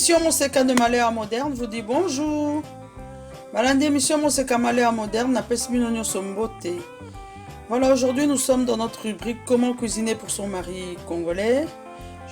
émission Moseka de Malheur Moderne vous dit bonjour. Balandi émission Moseka Malheur Moderne n'a pas minonio sombote. Voilà, aujourd'hui nous sommes dans notre rubrique Comment cuisiner pour son mari congolais.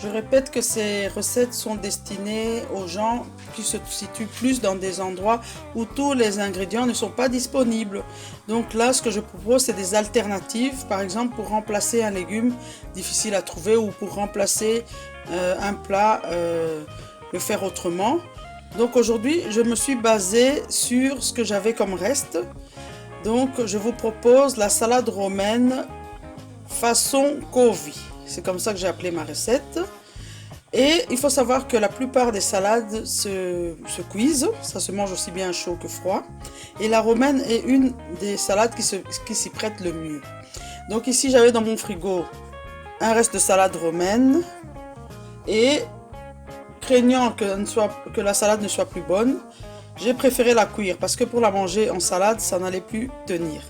Je répète que ces recettes sont destinées aux gens qui se situent plus dans des endroits où tous les ingrédients ne sont pas disponibles. Donc là, ce que je propose, c'est des alternatives, par exemple pour remplacer un légume difficile à trouver ou pour remplacer un plat, le faire autrement. Donc aujourd'hui, je me suis basée sur ce que j'avais comme reste. Donc je vous propose la salade romaine façon Kovi. C'est comme ça que j'ai appelé ma recette. Et il faut savoir que la plupart des salades se cuisent. Ça se mange aussi bien chaud que froid. Et la romaine est une des salades qui s'y prête le mieux. Donc ici, j'avais dans mon frigo un reste de salade romaine. Et craignant que la salade ne soit plus bonne, j'ai préféré la cuire parce que pour la manger en salade, ça n'allait plus tenir.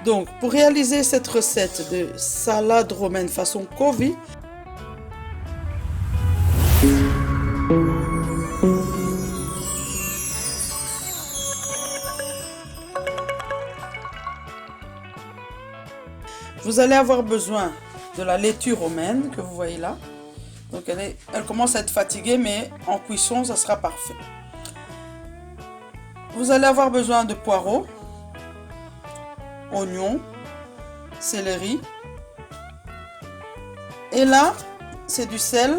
Donc, pour réaliser cette recette de salade romaine façon Kovi, vous allez avoir besoin de la laitue romaine que vous voyez là. Donc, elle commence à être fatiguée, mais en cuisson, ça sera parfait. Vous allez avoir besoin de poireaux, oignons, céleri. Et là, c'est du sel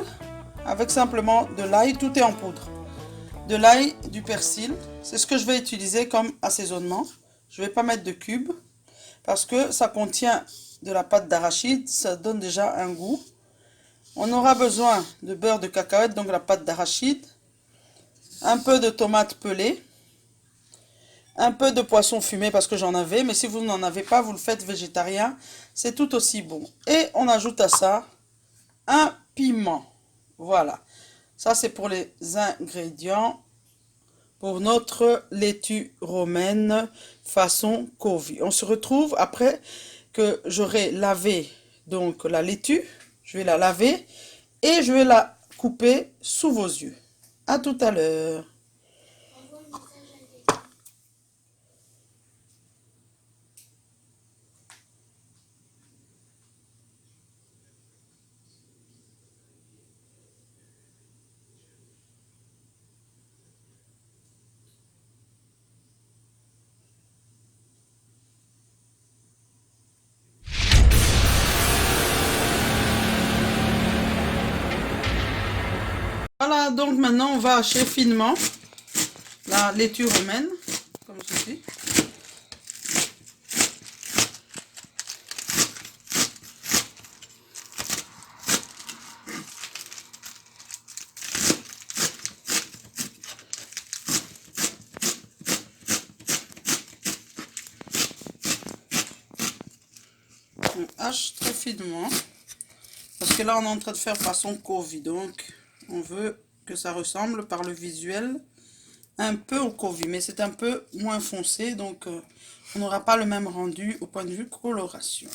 avec simplement de l'ail, tout est en poudre. De l'ail, du persil, c'est ce que je vais utiliser comme assaisonnement. Je ne vais pas mettre de cubes parce que ça contient de la pâte d'arachide, ça donne déjà un goût. On aura besoin de beurre de cacahuète, donc la pâte d'arachide, un peu de tomates pelées, un peu de poisson fumé parce que j'en avais, mais si vous n'en avez pas, vous le faites végétarien, c'est tout aussi bon. Et on ajoute à ça un piment. Voilà, ça c'est pour les ingrédients pour notre laitue romaine façon Kovi. On se retrouve après que j'aurai lavé donc la laitue, je vais la laver et je vais la couper sous vos yeux. À tout à l'heure. Voilà, donc maintenant on va hacher finement la laitue romaine, comme ceci. On hache très finement, parce que là on est en train de faire façon Kovi, donc on veut que ça ressemble par le visuel un peu au Kovi, mais c'est un peu moins foncé, donc on n'aura pas le même rendu au point de vue coloration.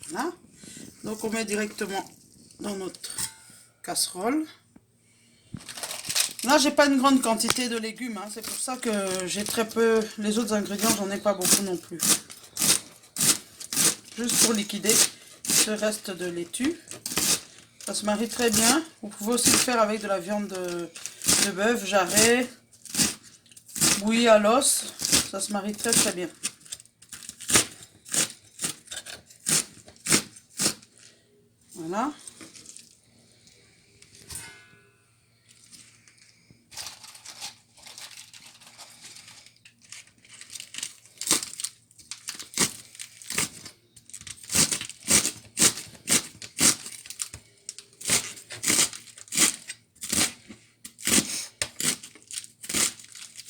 Voilà, donc on met directement dans notre casserole. Là j'ai pas une grande quantité de légumes, hein, c'est pour ça que j'ai très peu, les autres ingrédients j'en ai pas beaucoup non plus. Juste pour liquider ce reste de laitue. Ça se marie très bien. Vous pouvez aussi le faire avec de la viande de bœuf, jarret, bouillie à l'os. Ça se marie très très bien. Voilà.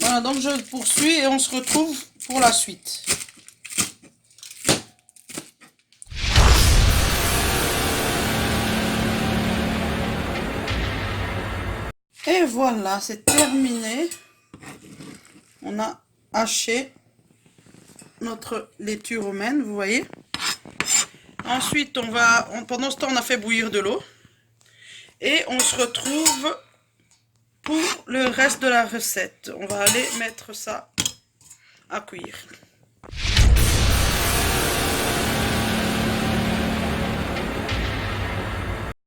Voilà, donc je poursuis et on se retrouve pour la suite. Et voilà, c'est terminé. On a haché notre laitue romaine, vous voyez. Ensuite, pendant ce temps, on a fait bouillir de l'eau. Et on se retrouve pour le reste de la recette. On va aller mettre ça à cuire.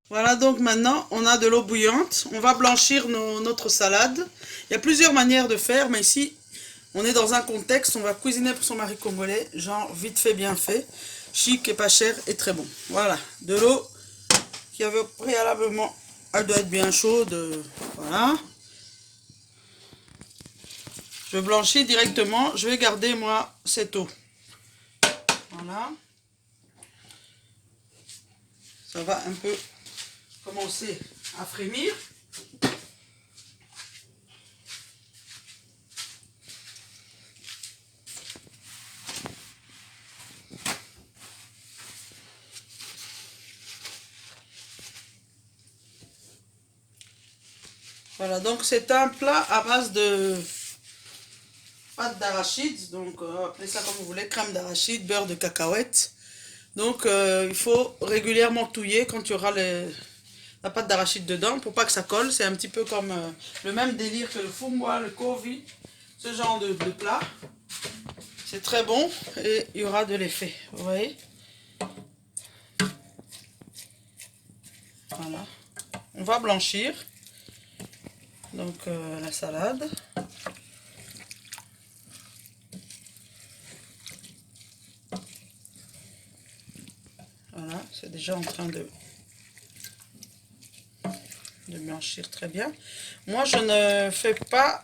Voilà, donc maintenant on a de l'eau bouillante. On va blanchir notre salade. Il y a plusieurs manières de faire, mais ici on est dans un contexte, on va cuisiner pour son mari congolais, genre vite fait, bien fait, chic et pas cher et très bon. Voilà, de l'eau qui avait préalablement, elle doit être bien chaude, voilà. Je blanchis directement, je vais garder moi cette eau. Voilà. Ça va un peu commencer à frémir. Voilà, donc c'est un plat à base de pâte d'arachide, donc appelez ça comme vous voulez, crème d'arachide, beurre de cacahuète. Donc il faut régulièrement touiller quand il y aura la pâte d'arachide dedans pour pas que ça colle. C'est un petit peu comme le même délire que le fumwa, le kovi, ce genre de plat. C'est très bon et il y aura de l'effet, vous voyez. Voilà, on va blanchir donc la salade. Voilà, c'est déjà en train de blanchir très bien. Moi, je ne fais pas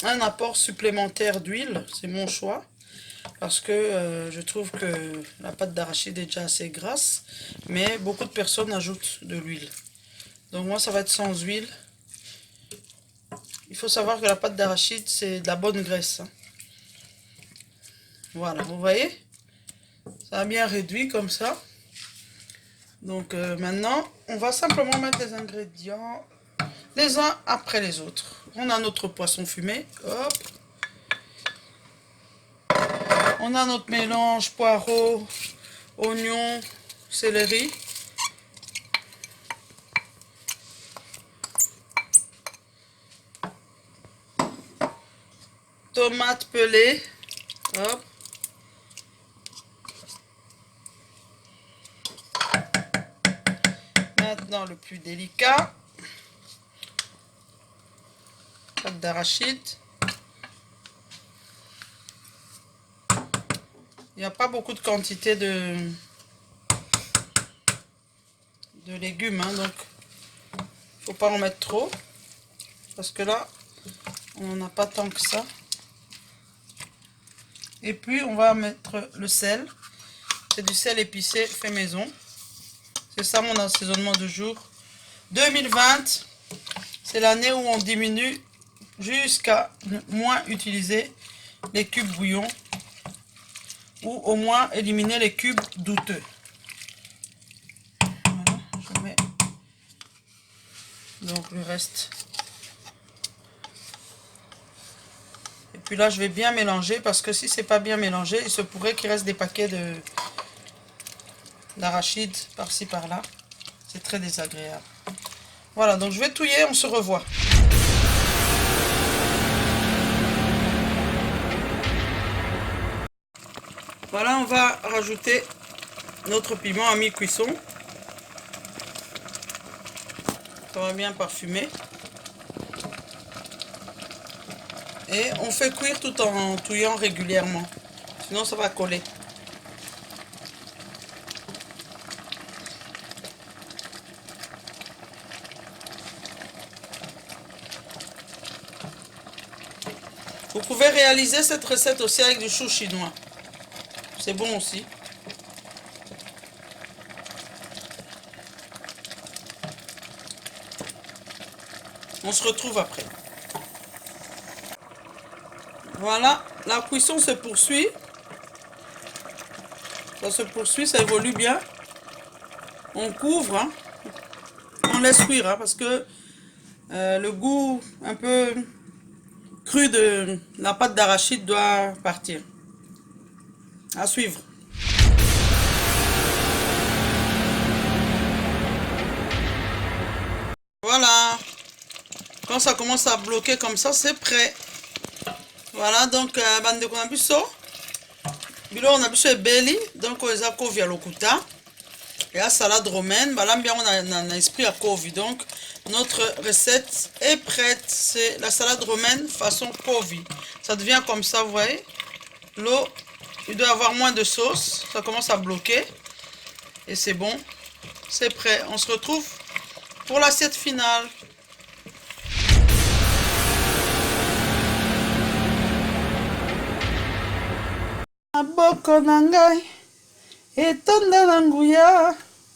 un apport supplémentaire d'huile, c'est mon choix. Parce que je trouve que la pâte d'arachide est déjà assez grasse. Mais beaucoup de personnes ajoutent de l'huile. Donc moi, ça va être sans huile. Il faut savoir que la pâte d'arachide, c'est de la bonne graisse. Hein. Voilà, vous voyez? Ça a bien réduit comme ça. Donc maintenant, on va simplement mettre les ingrédients les uns après les autres. On a notre poisson fumé. Hop. On a notre mélange poireaux, oignons, céleri. Tomates pelées. Hop. Maintenant le plus délicat. Pâte d'arachide. Il n'y a pas beaucoup de quantité de légumes, hein, donc il ne faut pas en mettre trop. Parce que là, on n'en a pas tant que ça. Et puis, on va mettre le sel. C'est du sel épicé fait maison. C'est ça mon assaisonnement du jour. 2020, c'est l'année où on diminue jusqu'à moins utiliser les cubes bouillon. Ou au moins éliminer les cubes douteux. Voilà, je mets donc le reste. Et puis là, je vais bien mélanger parce que si c'est pas bien mélangé, il se pourrait qu'il reste des paquets d'arachide par-ci par-là. C'est très désagréable. Voilà, donc je vais touiller, on se revoit. Voilà, on va rajouter notre piment à mi-cuisson. Ça va bien parfumer. Et on fait cuire tout en touillant régulièrement. Sinon ça va coller. Vous pouvez réaliser cette recette aussi avec du chou chinois. C'est bon aussi. On se retrouve après. Voilà, la cuisson se poursuit. Ça se poursuit, ça évolue bien. On couvre, hein. On laisse cuire, hein, parce que le goût un peu cru de la pâte d'arachide doit partir. À suivre. Quand ça commence à bloquer comme ça, c'est prêt. Voilà, donc, bande de konabiso. Bilo on a biso ebeli, donc on a kovi à l'okuta. Et la salade romaine, bah là bien on a un esprit à kovi. Donc notre recette est prête. C'est la salade romaine façon kovi. Ça devient comme ça, vous voyez. L'eau, il doit avoir moins de sauce. Ça commence à bloquer. Et c'est bon. C'est prêt. On se retrouve pour l'assiette finale. Maboko na ngai etonda na nguya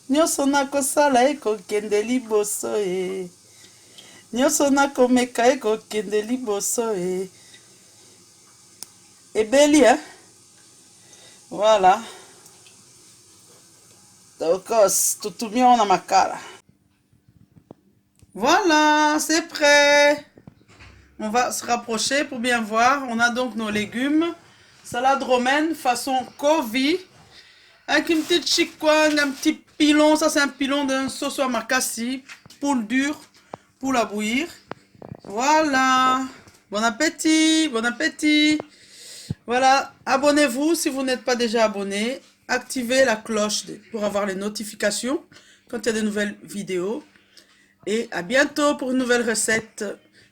nyonso nakosala ekokende liboso e nyonso nakomeka ekokende liboso e ebeli voilà tokos tutumi ona makala. Voilà, c'est prêt. On va se rapprocher pour bien voir. On a donc nos légumes. Salade romaine façon kovi. Avec une petite chikwang, un petit pilon. Ça, c'est un pilon d'un sauce à makassi. Poule dure. Poule à bouillir. Voilà. Bon appétit. Bon appétit. Voilà. Abonnez-vous si vous n'êtes pas déjà abonné. Activez la cloche pour avoir les notifications quand il y a de nouvelles vidéos. Et à bientôt pour une nouvelle recette.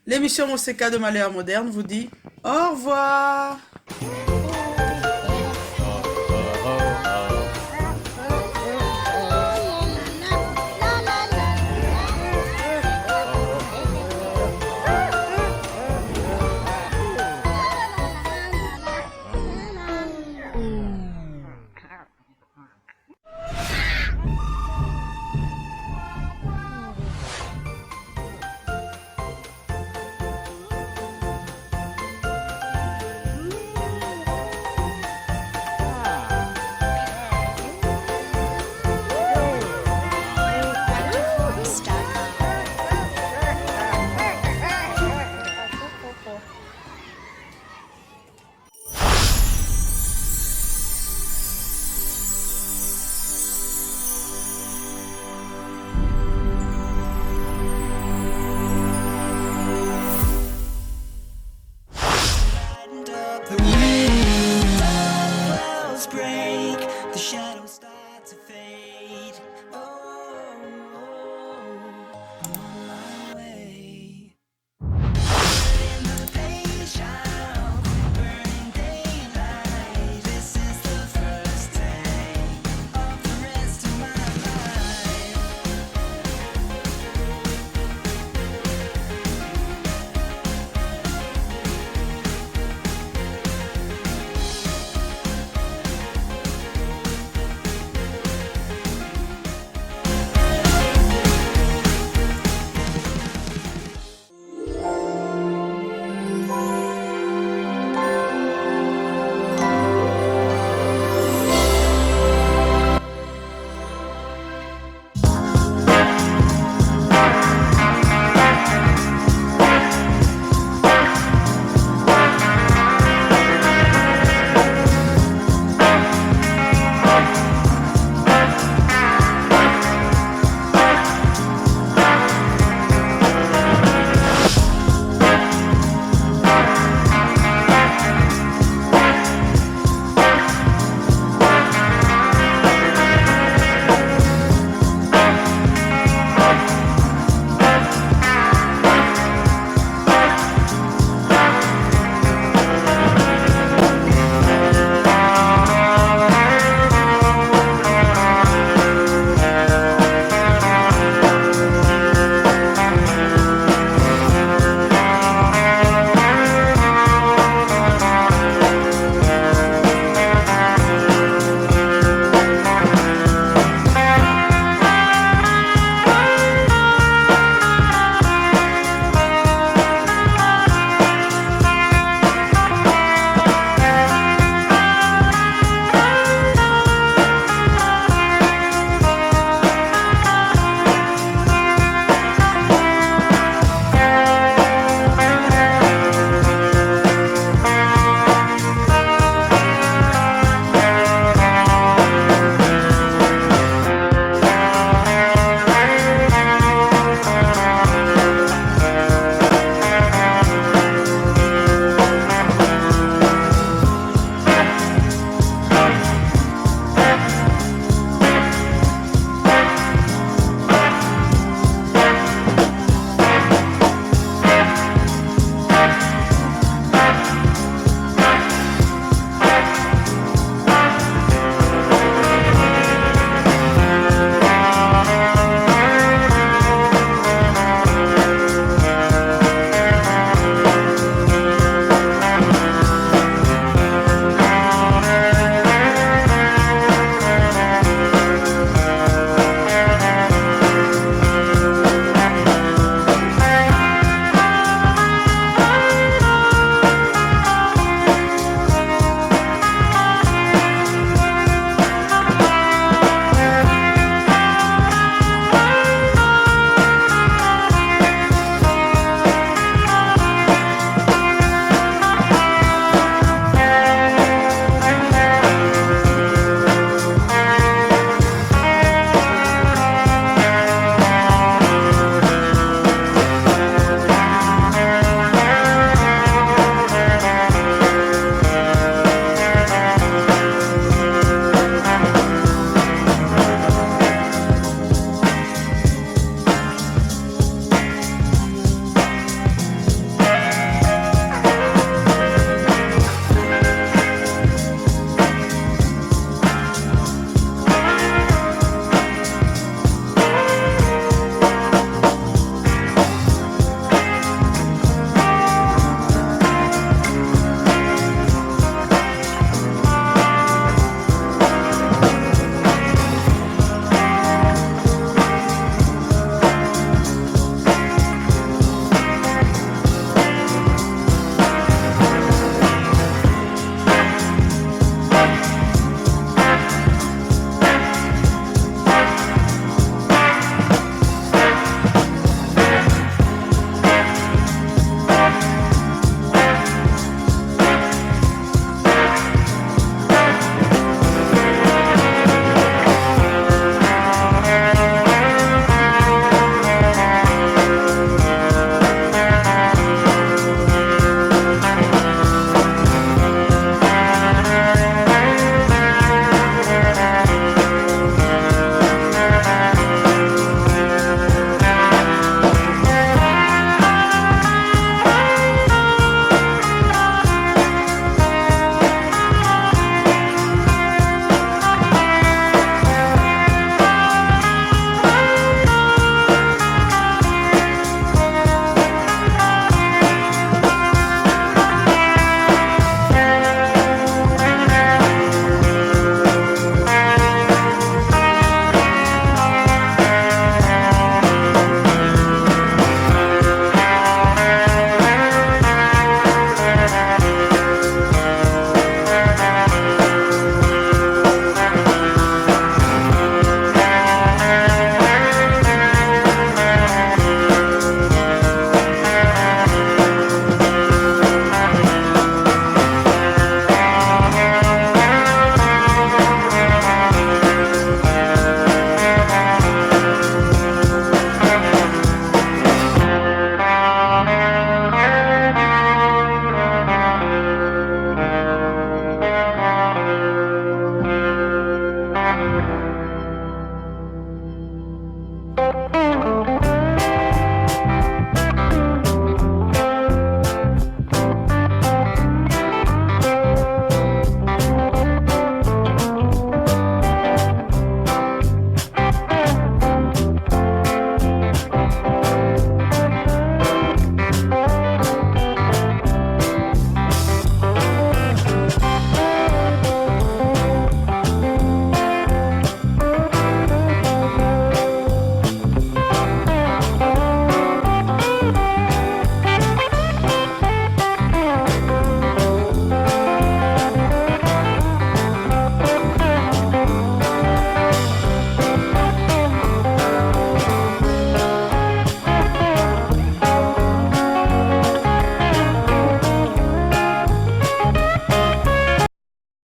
L'émission Moseka de Maléa Moderne vous dit au revoir.